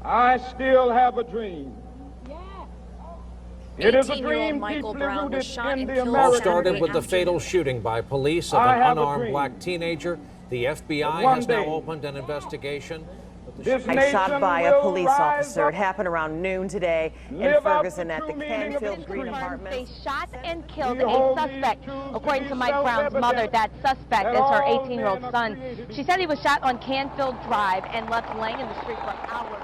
I still have a dream. It is a dream Michael deeply Brown rooted was shot in and the killed American Started dream. with the fatal shooting by police of I an have a unarmed dream. black teenager. The FBI One has now day, opened an investigation. This Shot nation by a will police rise officer. up, It happened around noon today in live out Ferguson the at the true meaning of Canfield its Green creed. Apartments. They shot and killed We a hold suspect. these truths to According be to Mike Brown's mother, self-evident that suspect that is her all 18-year-old men are son. created She said he was shot on Canfield Drive and left laying in the street for hours.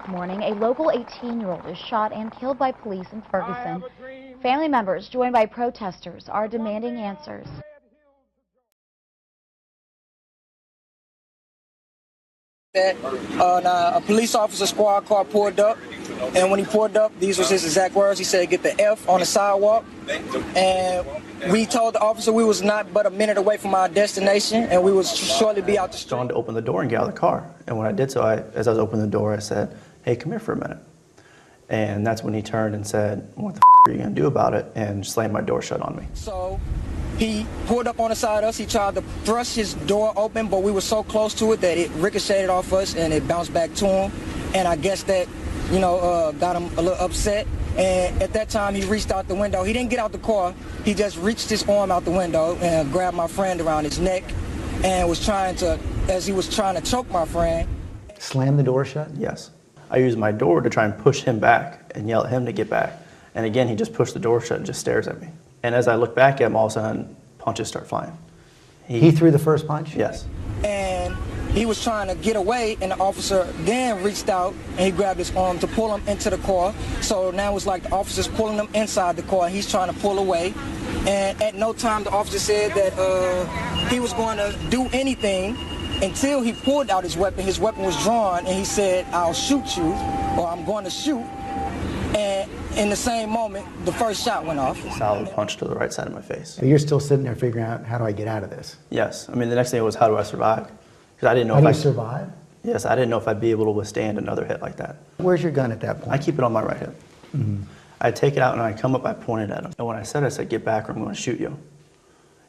Morning, a local 18-year-old is shot and killed by police in Ferguson. Family members, joined by protesters, are demanding answers. A police officer squad car pulled up, and when he pulled up, these was his exact words. He said, "Get the F on the sidewalk." And we told the officer we was not but a minute away from our destination, and we would shortly be out the street. Going to open the door and get out of the car. And when I did so, as I was opening the door, I said, "Hey, come here for a minute." And that's when he turned and said, "What the are you going to do about it?" and slammed my door shut on me. So he pulled up on the side of us. He tried to thrust his door open, but we were so close to it that it ricocheted off us and it bounced back to him. And I guess that, got him a little upset. And at that time, he reached out the window. He didn't get out the car. He just reached his arm out the window and grabbed my friend around his neck and was trying to, as he was trying to choke my friend. Slam the door shut? Yes. I used my door to try and push him back and yell at him to get back. And again, he just pushed the door shut and just stares at me. And as I look back at him, all of a sudden, punches start flying. He threw the first punch? Yes. And he was trying to get away, and the officer then reached out and he grabbed his arm to pull him into the car. So now it's like the officer's pulling him inside the car and he's trying to pull away. And at no time the officer said that he was going to do anything until he pulled out his weapon. His weapon was drawn and he said, "I'll shoot you," or "I'm going to shoot." And in the same moment, the first shot went off. A solid punch to the right side of my face. So you're still sitting there figuring out, how do I get out of this? Yes. I mean, the next thing was, how do I survive? Because I didn't know How if do I you survive? Yes, I didn't know if I'd be able to withstand another hit like that. Where's your gun at that point? I keep it on my right hip. Mm-hmm. I take it out and I come up, I pointed at him. And when I said, "Get back or I'm going to shoot you."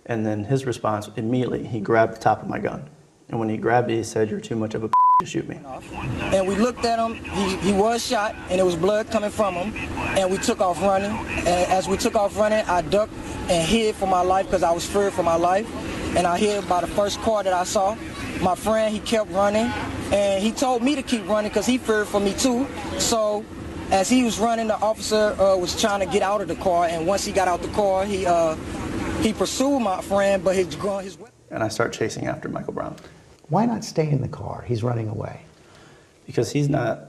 And then his response, immediately, he grabbed the top of my gun. And when he grabbed it, he said, "You're too much of a to shoot me." And we looked at him, he was shot, and there was blood coming from him, and we took off running. And as we took off running, I ducked and hid for my life because I was feared for my life. And I hid by the first car that I saw. My friend, he kept running, and he told me to keep running because he feared for me too. So as he was running, the officer was trying to get out of the car, and once he got out the car, he pursued my friend, but his weapon. And I start chasing after Michael Brown. Why not stay in the car? He's running away. Because he's not,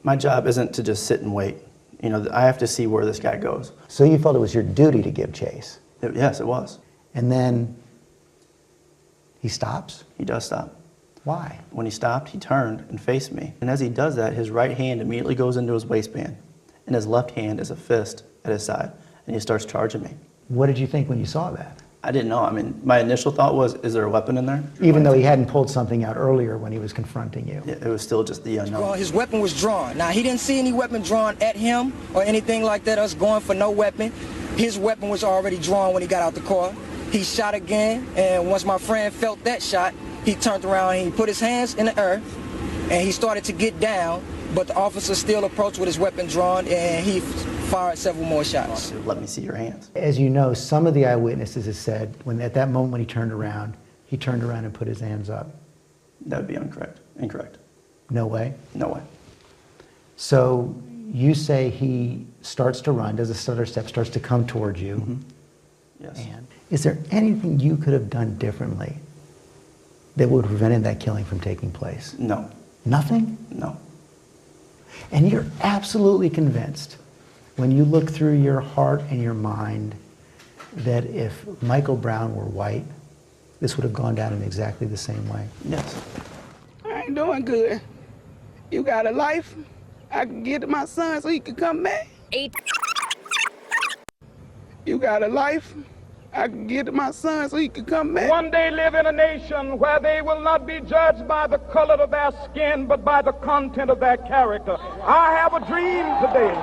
my job isn't to just sit and wait. I have to see where this guy goes. So you felt it was your duty to give chase? Yes, it was. And then he stops? He does stop. Why? When he stopped, he turned and faced me. And as he does that, his right hand immediately goes into his waistband, and his left hand is a fist at his side, and he starts charging me. What did you think when you saw that? I didn't know. I mean, my initial thought was, is there a weapon in there? Even though he hadn't pulled something out earlier when he was confronting you? It was still just the unknown. Well, his weapon was drawn. Now, he didn't see any weapon drawn at him or anything like that, us going for no weapon. His weapon was already drawn when he got out the car. He shot again, and once my friend felt that shot, he turned around and he put his hands in the air, and he started to get down, but the officer still approached with his weapon drawn, and he fired several more shots. Let me see your hands. As you know, some of the eyewitnesses have said, at that moment when he turned around and put his hands up. That would be incorrect. No way? No way. So you say he starts to run, does a stutter step, starts to come towards you. Mm-hmm. Yes. And is there anything you could have done differently that would have prevented that killing from taking place? No. Nothing? No. And you're absolutely convinced, when you look through your heart and your mind, that if Michael Brown were white, this would have gone down in exactly the same way? Yes. I ain't doing good. You got a life? I can get to my son so he can come back. You got a life? I can get to my son so he can come back. One day live in a nation where they will not be judged by the color of their skin, but by the content of their character. I have a dream today